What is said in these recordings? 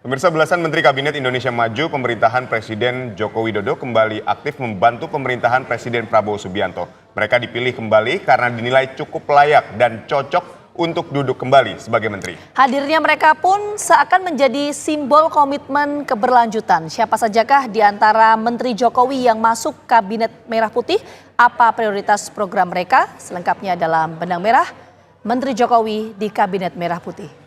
Pemirsa, belasan Menteri Kabinet Indonesia Maju pemerintahan Presiden Joko Widodo kembali aktif membantu pemerintahan Presiden Prabowo Subianto. Mereka dipilih kembali karena dinilai cukup layak dan cocok untuk duduk kembali sebagai menteri. Hadirnya mereka pun seakan menjadi simbol komitmen keberlanjutan. Siapa sajakah di antara Menteri Jokowi yang masuk Kabinet Merah Putih? Apa prioritas program mereka? Selengkapnya dalam Benang Merah Menteri Jokowi di Kabinet Merah Putih.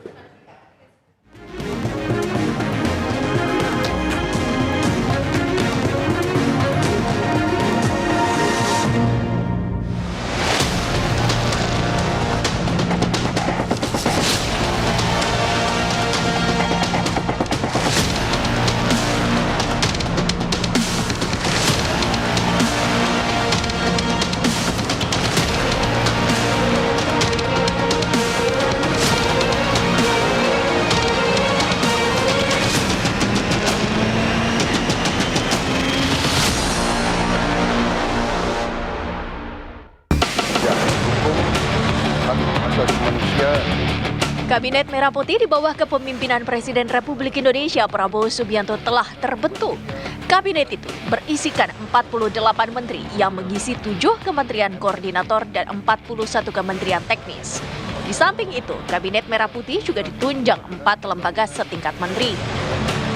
Kabinet Merah Putih di bawah kepemimpinan Presiden Republik Indonesia Prabowo Subianto telah terbentuk. Kabinet itu berisikan 48 menteri yang mengisi 7 kementerian koordinator dan 41 kementerian teknis. Di samping itu, Kabinet Merah Putih juga ditunjang 4 lembaga setingkat menteri.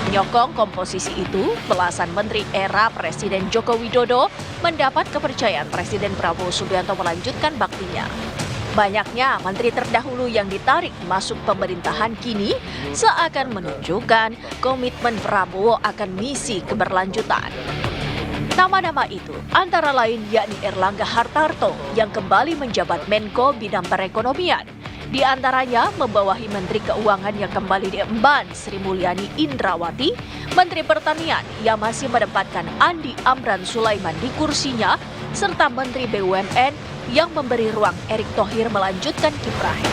Menyokong komposisi itu, belasan menteri era Presiden Joko Widodo mendapat kepercayaan Presiden Prabowo Subianto melanjutkan baktinya. Banyaknya menteri terdahulu yang ditarik masuk pemerintahan kini seakan menunjukkan komitmen Prabowo akan misi keberlanjutan. Nama-nama itu antara lain yakni Erlangga Hartarto yang kembali menjabat Menko Bidang Perekonomian. Di antaranya membawahi Menteri Keuangan yang kembali diemban Sri Mulyani Indrawati, Menteri Pertanian yang masih menempatkan Andi Amran Sulaiman di kursinya, serta Menteri BUMN yang memberi ruang Erick Thohir melanjutkan kiprahnya.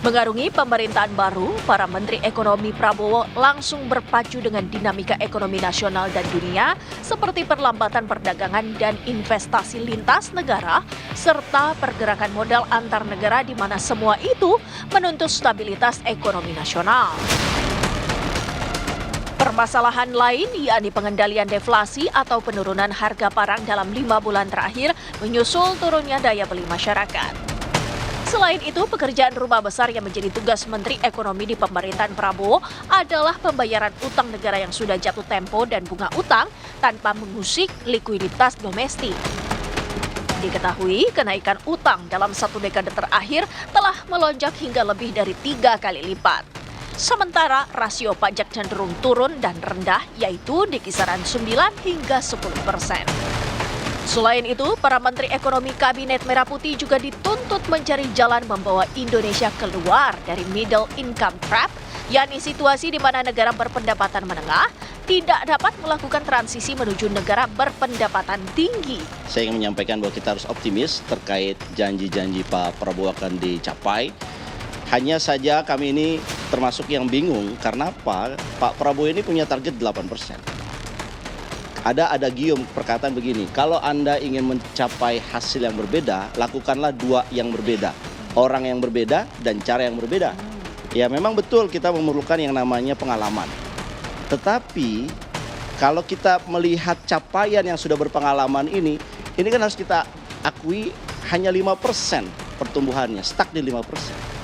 Mengarungi pemerintahan baru, para Menteri Ekonomi Prabowo langsung berpacu dengan dinamika ekonomi nasional dan dunia seperti perlambatan perdagangan dan investasi lintas negara, serta pergerakan modal antar negara di mana semua itu menuntut stabilitas ekonomi nasional. Permasalahan lain yakni pengendalian deflasi atau penurunan harga barang dalam 5 bulan terakhir menyusul turunnya daya beli masyarakat. Selain itu, pekerjaan rumah besar yang menjadi tugas Menteri Ekonomi di pemerintahan Prabowo adalah pembayaran utang negara yang sudah jatuh tempo dan bunga utang tanpa mengusik likuiditas domestik. Diketahui kenaikan utang dalam 1 dekade terakhir telah melonjak hingga lebih dari 3 kali lipat. Sementara rasio pajak cenderung turun dan rendah, yaitu di kisaran 9 hingga 10%. Selain itu, para Menteri Ekonomi Kabinet Merah Putih juga dituntut mencari jalan membawa Indonesia keluar dari middle income trap, yakni situasi di mana negara berpendapatan menengah tidak dapat melakukan transisi menuju negara berpendapatan tinggi. Saya ingin menyampaikan bahwa kita harus optimis terkait janji-janji Pak Prabowo akan dicapai. Hanya saja kami ini termasuk yang bingung karena apa? Pak Prabowo ini punya target 8%. Ada gium perkataan begini, kalau Anda ingin mencapai hasil yang berbeda, lakukanlah 2 yang berbeda. Orang yang berbeda dan cara yang berbeda. Ya memang betul kita memerlukan yang namanya pengalaman. Tetapi kalau kita melihat capaian yang sudah berpengalaman ini kan harus kita akui hanya 5% pertumbuhannya, stuck di 5%.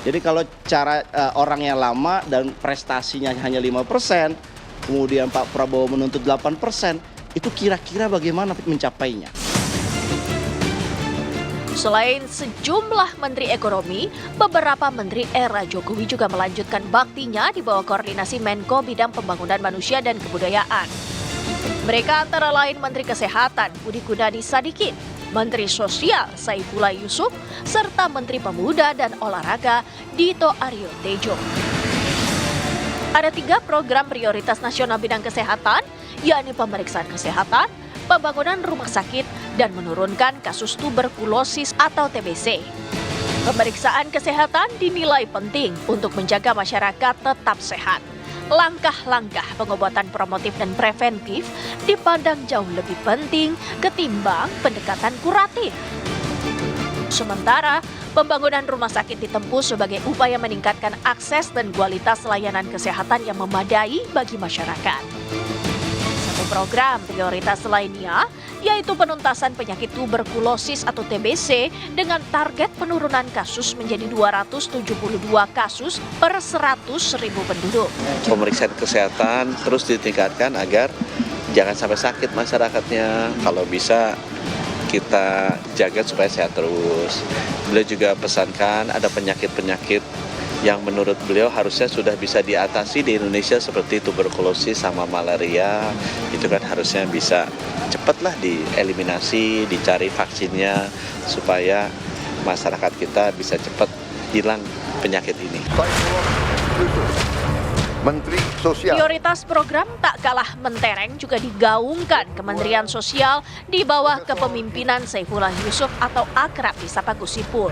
Jadi kalau cara orang yang lama dan prestasinya hanya 5%, kemudian Pak Prabowo menuntut 8%, itu kira-kira bagaimana mencapainya? Selain sejumlah Menteri Ekonomi, beberapa Menteri era Jokowi juga melanjutkan baktinya di bawah koordinasi Menko Bidang Pembangunan Manusia dan Kebudayaan. Mereka antara lain Menteri Kesehatan Budi Gunadi Sadikin, Menteri Sosial Saifullah Yusuf, serta Menteri Pemuda dan Olahraga Dito Aryo Tejo. Ada 3 program prioritas nasional bidang kesehatan, yakni pemeriksaan kesehatan, pembangunan rumah sakit, dan menurunkan kasus tuberkulosis atau TBC. Pemeriksaan kesehatan dinilai penting untuk menjaga masyarakat tetap sehat. Langkah-langkah pengobatan promotif dan preventif dipandang jauh lebih penting ketimbang pendekatan kuratif. Sementara Pembangunan rumah sakit ditempuh sebagai upaya meningkatkan akses dan kualitas layanan kesehatan yang memadai bagi masyarakat. Satu program prioritas lainnya yaitu penuntasan penyakit tuberkulosis atau TBC dengan target penurunan kasus menjadi 272 kasus per 100.000 penduduk. Pemeriksaan kesehatan terus ditingkatkan agar jangan sampai sakit masyarakatnya. Kalau bisa kita jaga supaya sehat terus. Beliau juga pesankan ada penyakit-penyakit yang menurut beliau harusnya sudah bisa diatasi di Indonesia seperti tuberkulosis sama malaria. Itu kan harusnya bisa cepatlah dieliminasi, dicari vaksinnya supaya masyarakat kita bisa cepat hilang penyakit ini. Menteri Sosial. Prioritas program tak kalah mentereng juga digaungkan Kementerian Sosial di bawah kepemimpinan Saifullah Yusuf atau akrab disapa Gus Ipul.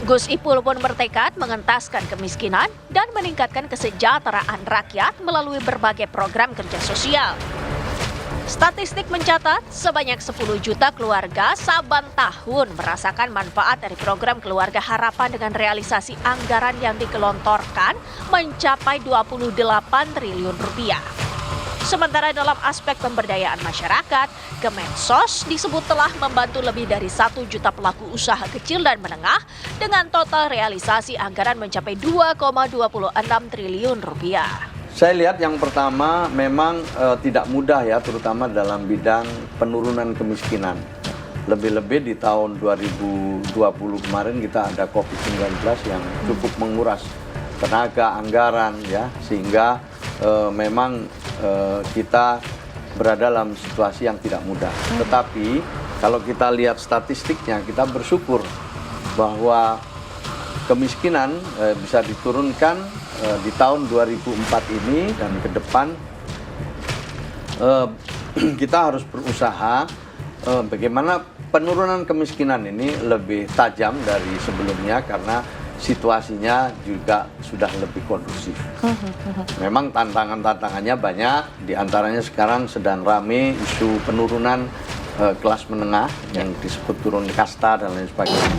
Gus Ipul pun bertekad mengentaskan kemiskinan dan meningkatkan kesejahteraan rakyat melalui berbagai program kerja sosial. Statistik mencatat sebanyak 10 juta keluarga saban tahun merasakan manfaat dari program Keluarga Harapan dengan realisasi anggaran yang digelontorkan mencapai 28 triliun rupiah. Sementara dalam aspek pemberdayaan masyarakat, Kemensos disebut telah membantu lebih dari 1 juta pelaku usaha kecil dan menengah dengan total realisasi anggaran mencapai 2,26 triliun rupiah. Saya lihat yang pertama memang tidak mudah ya, terutama dalam bidang penurunan kemiskinan. Lebih-lebih di tahun 2020 kemarin kita ada COVID-19 yang cukup menguras tenaga, anggaran ya, sehingga memang kita berada dalam situasi yang tidak mudah. Tetapi kalau kita lihat statistiknya, kita bersyukur bahwa kemiskinan bisa diturunkan di tahun 2004 ini dan ke depan kita harus berusaha bagaimana penurunan kemiskinan ini lebih tajam dari sebelumnya karena situasinya juga sudah lebih kondusif. Memang tantangannya banyak, diantaranya sekarang sedang rame isu penurunan kelas menengah yang disebut turun kasta dan lain sebagainya.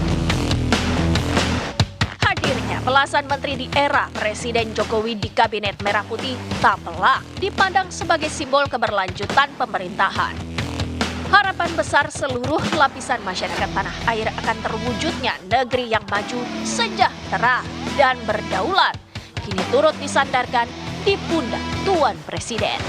Hadirnya belasan menteri di era Presiden Jokowi di Kabinet Merah Putih tak pelak dipandang sebagai simbol keberlanjutan pemerintahan. Harapan besar seluruh lapisan masyarakat tanah air akan terwujudnya negeri yang maju, sejahtera, dan berdaulat kini turut disandarkan di pundak Tuan Presiden.